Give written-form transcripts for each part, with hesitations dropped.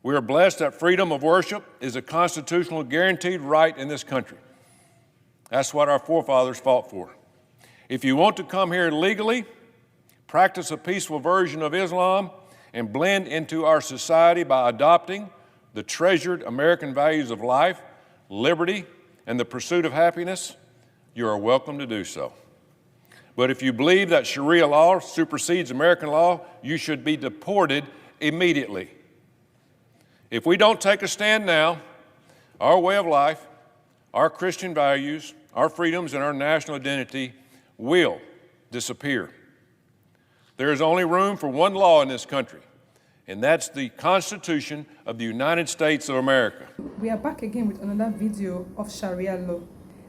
We are blessed that freedom of worship is a constitutional guaranteed right in this country. That's what our forefathers fought for. If you want to come here legally, practice a peaceful version of Islam, and blend into our society by adopting the treasured American values of life, liberty, and the pursuit of happiness, you are welcome to do so. But if you believe that Sharia law supersedes American law, you should be deported immediately. If we don't take a stand now, our way of life, our Christian values, our freedoms, and our national identity will disappear. There is only room for one law in this country, and that's the Constitution of the United States of America. We are back again with another video of Sharia law.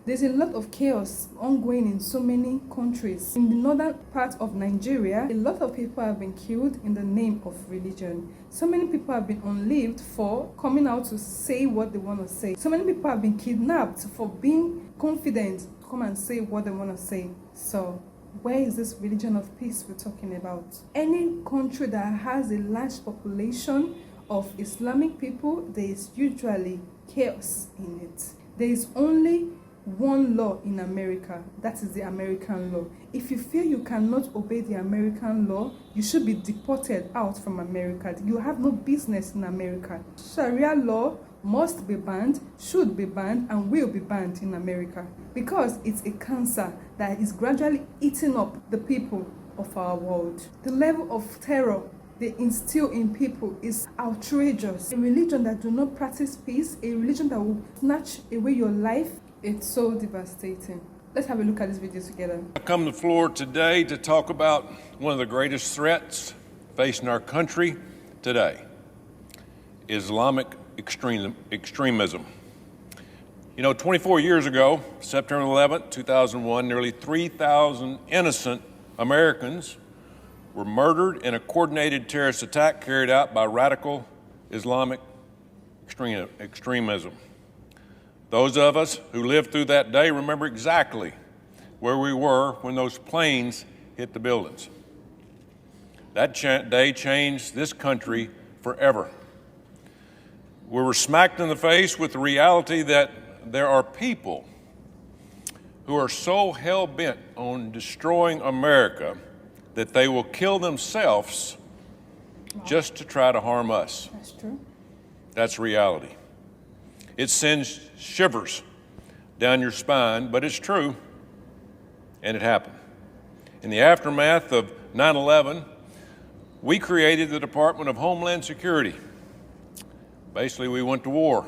There's a lot of chaos ongoing in so many countries. In the northern part of Nigeria, a lot of people have been killed in the name of religion. So many people have been unlived for coming out to say what they want to say. So many people have been kidnapped for being confident to come and say what they want to say. So where is this religion of peace we're talking about? Any country that has a large population of Islamic people, there is usually chaos in it. There is only one law in America, that is the American law. If you feel you cannot obey the American law, you should be deported out from America. You have no business in America. Sharia law must be banned, should be banned, and will be banned in America because it's a cancer that is gradually eating up the people of our world. The level of terror they instill in people is outrageous. A religion that do not practice peace, a religion that will snatch away your life, it's so devastating. Let's have a look at this video together. I come to the floor today to talk about one of the greatest threats facing our country today, Islamic extremism. You know, 24 years ago, September 11, 2001, nearly 3,000 innocent Americans were murdered in a coordinated terrorist attack carried out by radical Islamic extremism. Those of us who lived through that day remember exactly where we were when those planes hit the buildings. That day changed this country forever. We were smacked in the face with the reality that there are people who are so hell-bent on destroying America that they will kill themselves just to try to harm us. That's true. That's reality. It sends shivers down your spine, but it's true, and it happened. In the aftermath of 9/11, we created the Department of Homeland Security. Basically, we went to war.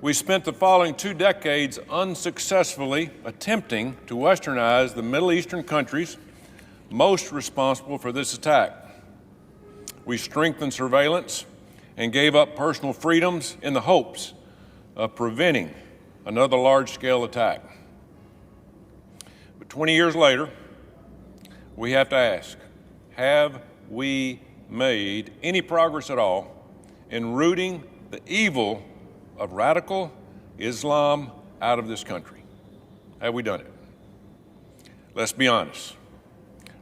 We spent the following 2 decades unsuccessfully attempting to westernize the Middle Eastern countries most responsible for this attack. We strengthened surveillance and gave up personal freedoms in the hopes of preventing another large-scale attack. But 20 years later, we have to ask, have we made any progress at all in rooting the evil of radical Islam out of this country? Have we done it? Let's be honest.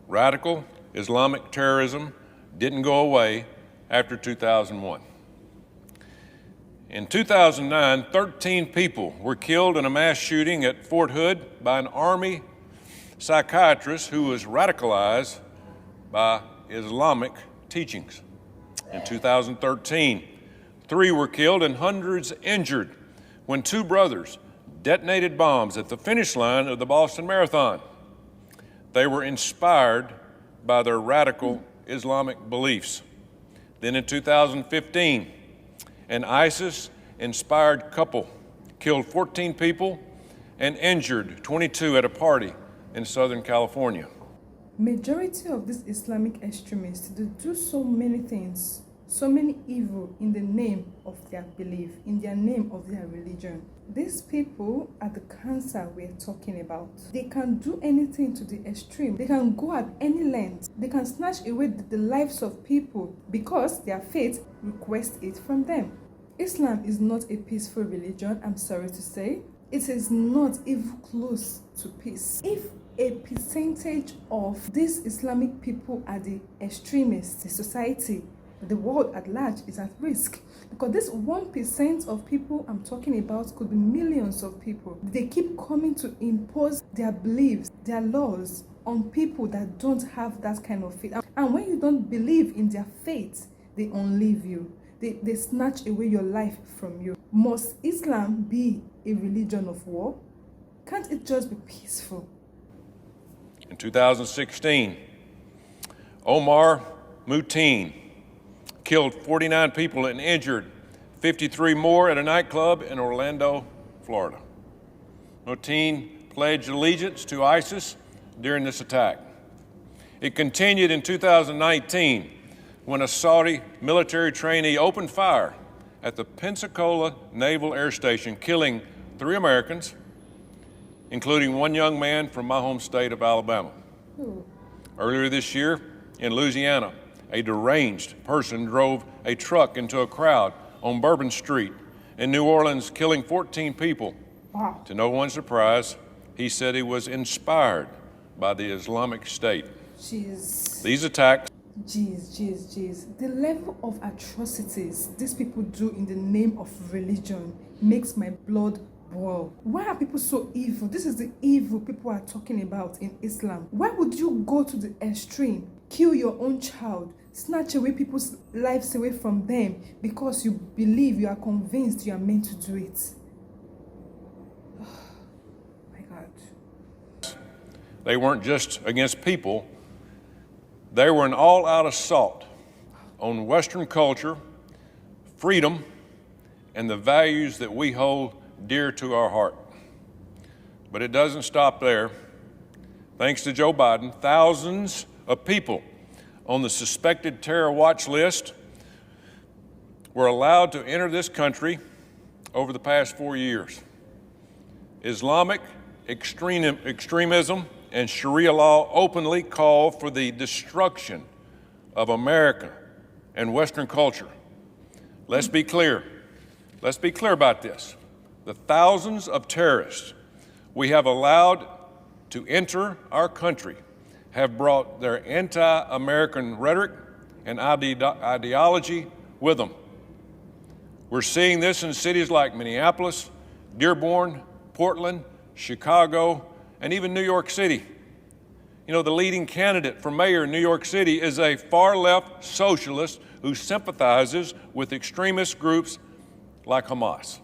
Radical Islamic terrorism didn't go away after 2001. In 2009, 13 people were killed in a mass shooting at Fort Hood by an Army psychiatrist who was radicalized by Islamic teachings. In 2013, 3 were killed and hundreds injured when 2 brothers detonated bombs at the finish line of the Boston Marathon. They were inspired by their radical Islamic beliefs. Then in 2015, an ISIS-inspired couple killed 14 people and injured 22 at a party in Southern California. Majority of these Islamic extremists, they do so many things, so many evil in the name of their belief, in their name of their religion. These people are the cancer we're talking about. They can do anything to the extreme. They can go at any length. They can snatch away the lives of people because their faith requests it from them. Islam is not a peaceful religion, I'm sorry to say. It is not even close to peace. If a percentage of these Islamic people are the extremists, the society the world at large is at risk. Because this 1% of people I'm talking about could be millions of people. They keep coming to impose their beliefs, their laws on people that don't have that kind of faith. And when you don't believe in their faith, they unleave you. They snatch away your life from you. Must Islam be a religion of war? Can't it just be peaceful? In 2016, Omar Muteen killed 49 people and injured 53 more at a nightclub in Orlando, Florida. Muteen pledged allegiance to ISIS during this attack. It continued in 2019 when a Saudi military trainee opened fire at the Pensacola Naval Air Station, killing 3 Americans, including 1 young man from my home state of Alabama. Earlier this year in Louisiana, a deranged person drove a truck into a crowd on Bourbon Street in New Orleans, killing 14 people. Wow. To no one's surprise, he said he was inspired by the Islamic State. Jeez. These attacks. Jeez. The level of atrocities these people do in the name of religion makes my blood boil. Why are people so evil? This is the evil people are talking about in Islam. Why would you go to the extreme, kill your own child, snatch away people's lives away from them because you believe, you are convinced you are meant to do it? Oh, my God. They weren't just against people, they were an all-out assault on Western culture, freedom, and the values that we hold dear to our heart. But it doesn't stop there. Thanks to Joe Biden, thousands of people on the suspected terror watch list were allowed to enter this country over the past 4 years. Islamic extremism and Sharia law openly call for the destruction of America and Western culture. Let's be clear. Let's be clear about this. The thousands of terrorists we have allowed to enter our country have brought their anti-American rhetoric and ideology with them. We're seeing this in cities like Minneapolis, Dearborn, Portland, Chicago, and even New York City. You know, the leading candidate for mayor in New York City is a far-left socialist who sympathizes with extremist groups like Hamas.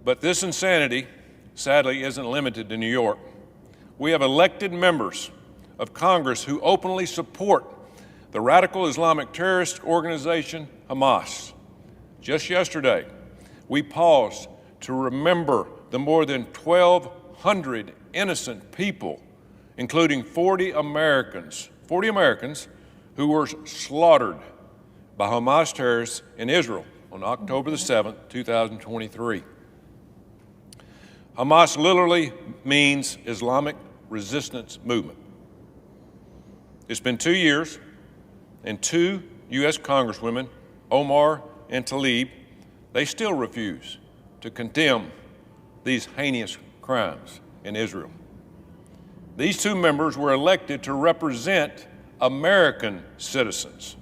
But this insanity, sadly, isn't limited to New York. We have elected members of Congress who openly support the radical Islamic terrorist organization Hamas. Just yesterday, we paused to remember the more than 1,200 innocent people, including 40 Americans who were slaughtered by Hamas terrorists in Israel on October the 7th, 2023. Hamas literally means Islamic Resistance Movement. It's been 2 years, and 2 U.S. Congresswomen, Omar and Tlaib, they still refuse to condemn these heinous crimes in Israel. These 2 members were elected to represent American citizens,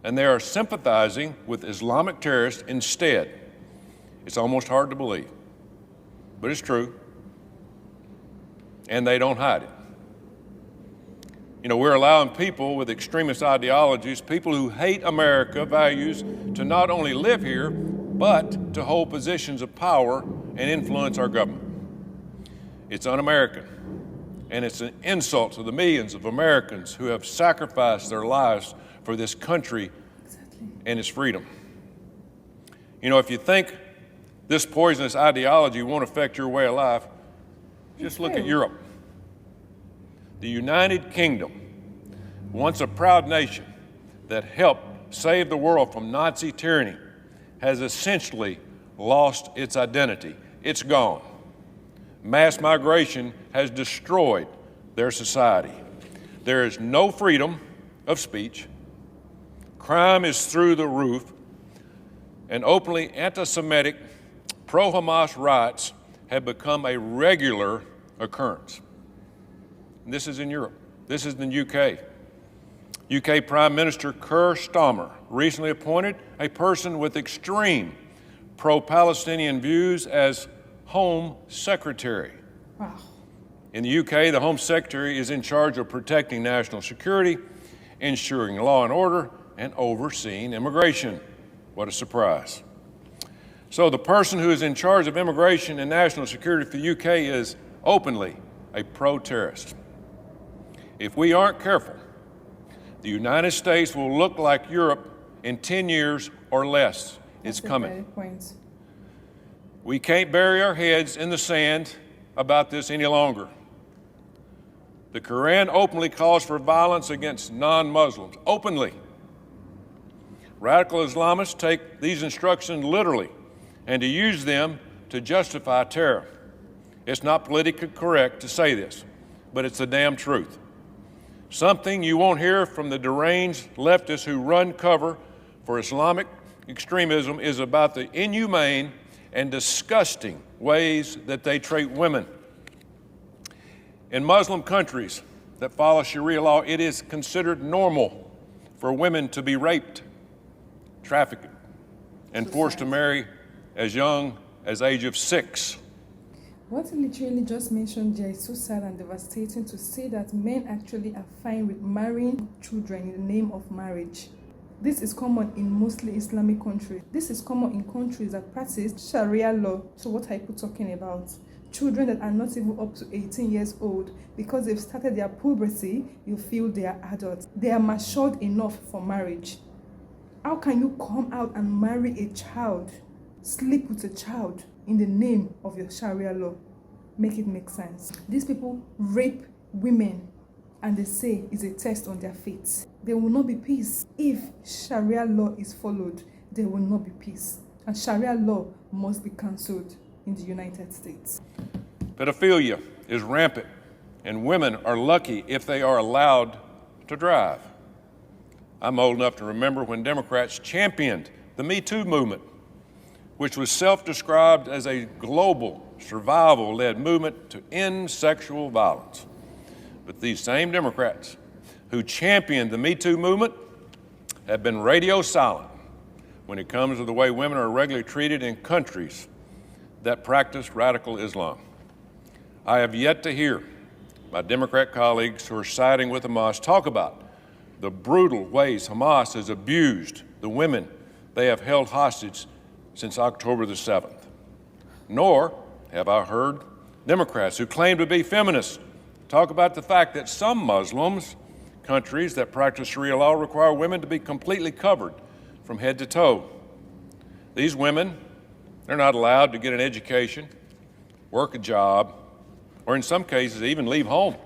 and they are sympathizing with Islamic terrorists instead. It's almost hard to believe, but it's true, and they don't hide it. You know, we're allowing people with extremist ideologies, people who hate America values, to not only live here, but to hold positions of power and influence our government. It's un-American, and it's an insult to the millions of Americans who have sacrificed their lives for this country and its freedom. You know, if you think this poisonous ideology won't affect your way of life, just look at Europe. The United Kingdom, once a proud nation that helped save the world from Nazi tyranny, has essentially lost its identity. It's gone. Mass migration has destroyed their society. There is no freedom of speech. Crime is through the roof, and openly anti-Semitic, pro-Hamas riots have become a regular occurrence. And this is in Europe. This is in the UK. UK Prime Minister Keir Starmer recently appointed a person with extreme pro-Palestinian views as Home Secretary. Wow. In the UK, the Home Secretary is in charge of protecting national security, ensuring law and order, and overseeing immigration. What a surprise. So the person who is in charge of immigration and national security for the UK is openly a pro-terrorist. If we aren't careful, the United States will look like Europe in 10 years or less. It's coming. Point. We can't bury our heads in the sand about this any longer. The Quran openly calls for violence against non-Muslims, openly. Radical Islamists take these instructions literally and to use them to justify terror. It's not politically correct to say this, but it's the damn truth. Something you won't hear from the deranged leftists who run cover for Islamic extremism is about the inhumane and disgusting ways that they treat women. In Muslim countries that follow Sharia law, it is considered normal for women to be raped, trafficked, and forced to marry as young as age of 6. What he literally just mentioned there is so sad and devastating to say that men actually are fine with marrying children in the name of marriage. This is common in mostly Islamic countries. This is common in countries that practice Sharia law. So what are people talking about? Children that are not even up to 18 years old, because they've started their puberty, you feel they are adults. They are matured enough for marriage. How can you come out and marry a child, sleep with a child in the name of your Sharia law? Make it make sense. These people rape women and they say it's a test on their faith. There will not be peace. If Sharia law is followed, there will not be peace. And Sharia law must be cancelled in the United States. Pedophilia is rampant, and women are lucky if they are allowed to drive. I'm old enough to remember when Democrats championed the Me Too movement, which was self-described as a global, survival-led movement to end sexual violence. But these same Democrats who championed the Me Too movement have been radio silent when it comes to the way women are regularly treated in countries that practice radical Islam. I have yet to hear my Democrat colleagues who are siding with Hamas talk about the brutal ways Hamas has abused the women they have held hostage since October the 7th. Nor have I heard Democrats who claim to be feminists talk about the fact that some Muslims, countries that practice Sharia law, require women to be completely covered from head to toe. These women, they're not allowed to get an education, work a job, or in some cases even leave home.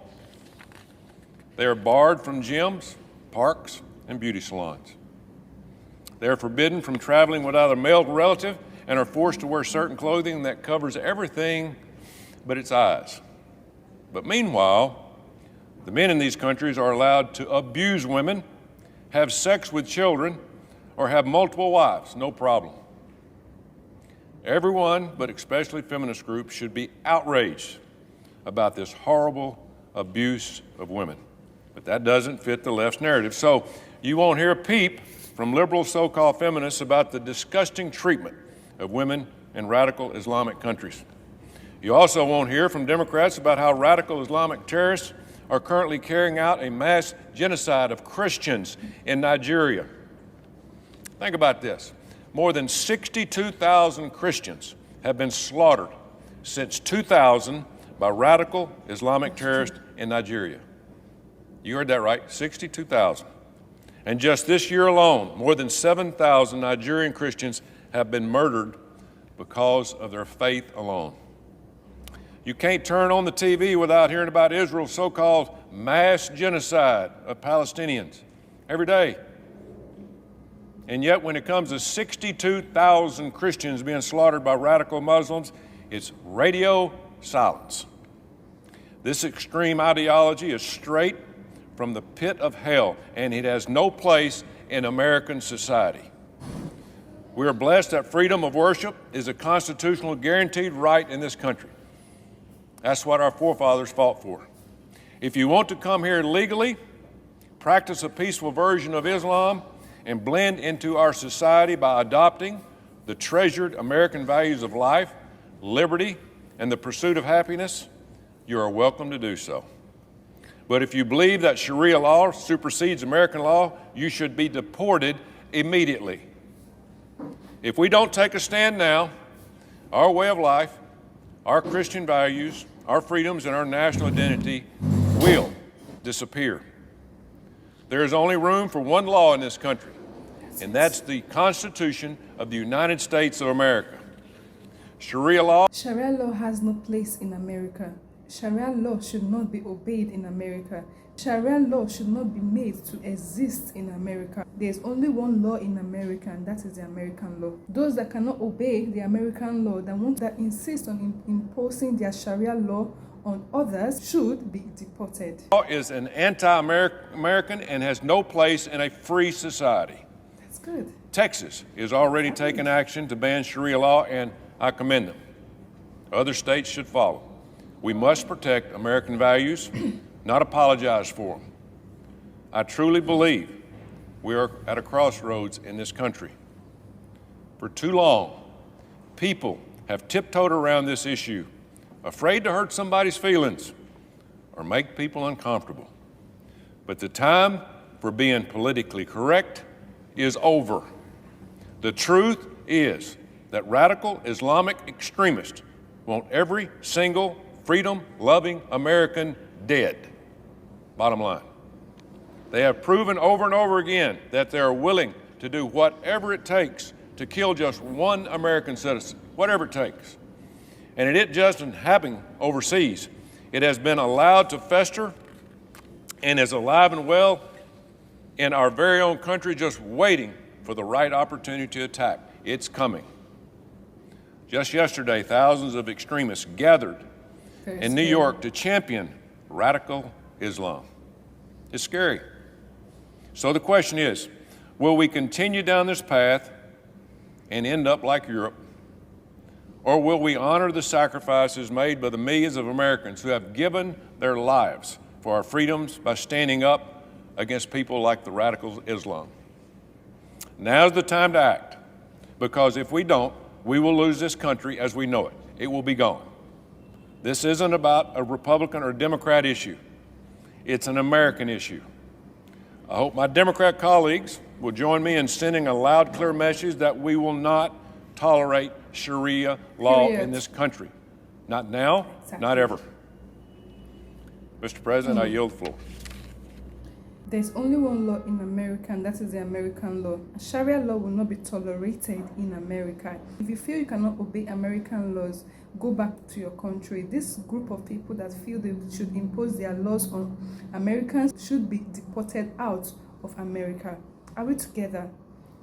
They are barred from gyms, parks, and beauty salons. They are forbidden from traveling without a male relative and are forced to wear certain clothing that covers everything but its eyes. But meanwhile, the men in these countries are allowed to abuse women, have sex with children, or have multiple wives, no problem. Everyone, but especially feminist groups, should be outraged about this horrible abuse of women. But that doesn't fit the left's narrative. So you won't hear a peep from liberal so-called feminists about the disgusting treatment of women in radical Islamic countries. You also won't hear from Democrats about how radical Islamic terrorists are currently carrying out a mass genocide of Christians in Nigeria. Think about this. More than 62,000 Christians have been slaughtered since 2000 by radical Islamic terrorists in Nigeria. You heard that right, 62,000. And just this year alone, more than 7,000 Nigerian Christians have been murdered because of their faith alone. You can't turn on the TV without hearing about Israel's so-called mass genocide of Palestinians every day. And yet when it comes to 62,000 Christians being slaughtered by radical Muslims, it's radio silence. This extreme ideology is straight from the pit of hell, and it has no place in American society. We are blessed that freedom of worship is a constitutional guaranteed right in this country. That's what our forefathers fought for. If you want to come here legally, practice a peaceful version of Islam, and blend into our society by adopting the treasured American values of life, liberty, and the pursuit of happiness, you are welcome to do so. But if you believe that Sharia law supersedes American law, you should be deported immediately. If we don't take a stand now, our way of life, our Christian values, our freedoms, and our national identity will disappear. There is only room for one law in this country, and that's the Constitution of the United States of America. Sharia law Has no place in America. Sharia law should not be obeyed in America. Sharia law should not be made to exist in America. There is only one law in America, and that is the American law. Those that cannot obey the American law, that insist on imposing their Sharia law on others, should be deported. Law is an anti-American and has no place in a free society. That's good. Texas is already taking action to ban Sharia law, and I commend them. Other states should follow. We must protect American values, not apologize for them. I truly believe we are at a crossroads in this country. For too long, people have tiptoed around this issue, afraid to hurt somebody's feelings or make people uncomfortable. But the time for being politically correct is over. The truth is that radical Islamic extremists want every single freedom-loving American dead. Bottom line. They have proven over and over again that they are willing to do whatever it takes to kill just one American citizen, whatever it takes. And it just isn't happening overseas. It has been allowed to fester and is alive and well in our very own country, just waiting for the right opportunity to attack. It's coming. Just yesterday, thousands of extremists gathered in New York to champion radical Islam. It's scary. So the question is, will we continue down this path and end up like Europe? Or will we honor the sacrifices made by the millions of Americans who have given their lives for our freedoms by standing up against people like the radical Islam? Now's the time to act, because if we don't, we will lose this country as we know it. It will be gone. This isn't about a Republican or Democrat issue. It's an American issue. I hope my Democrat colleagues will join me in sending a loud, clear message that we will not tolerate Sharia law in this country. Not now, not ever. Mr. President, I yield the floor. There's only one law in America, and that is the American law. Sharia law will not be tolerated in America. If you feel you cannot obey American laws, go back to your country. This group of people that feel they should impose their laws on Americans should be deported out of America. Are we together?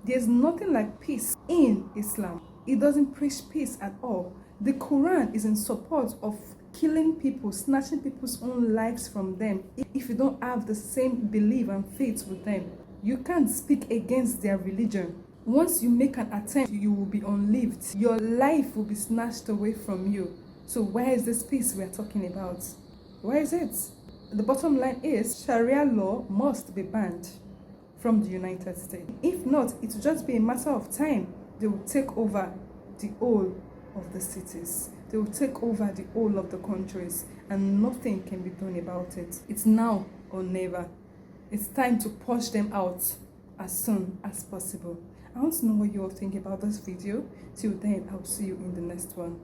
There's nothing like peace in Islam. It doesn't preach peace at all. The Quran is in support of killing people, snatching people's own lives from them. If you don't have the same belief and faith with them, you can't speak against their religion. Once you make an attempt, you will be unlived. Your life will be snatched away from you. So where is this peace we are talking about? Where is it? The bottom line is Sharia law must be banned from the United States. If not, it will just be a matter of time. They will take over the whole of the cities. They will take over the whole of the countries, and nothing can be done about it. It's now or never. It's time to push them out as soon as possible. I want to know what you all think about this video. Till then, I'll see you in the next one.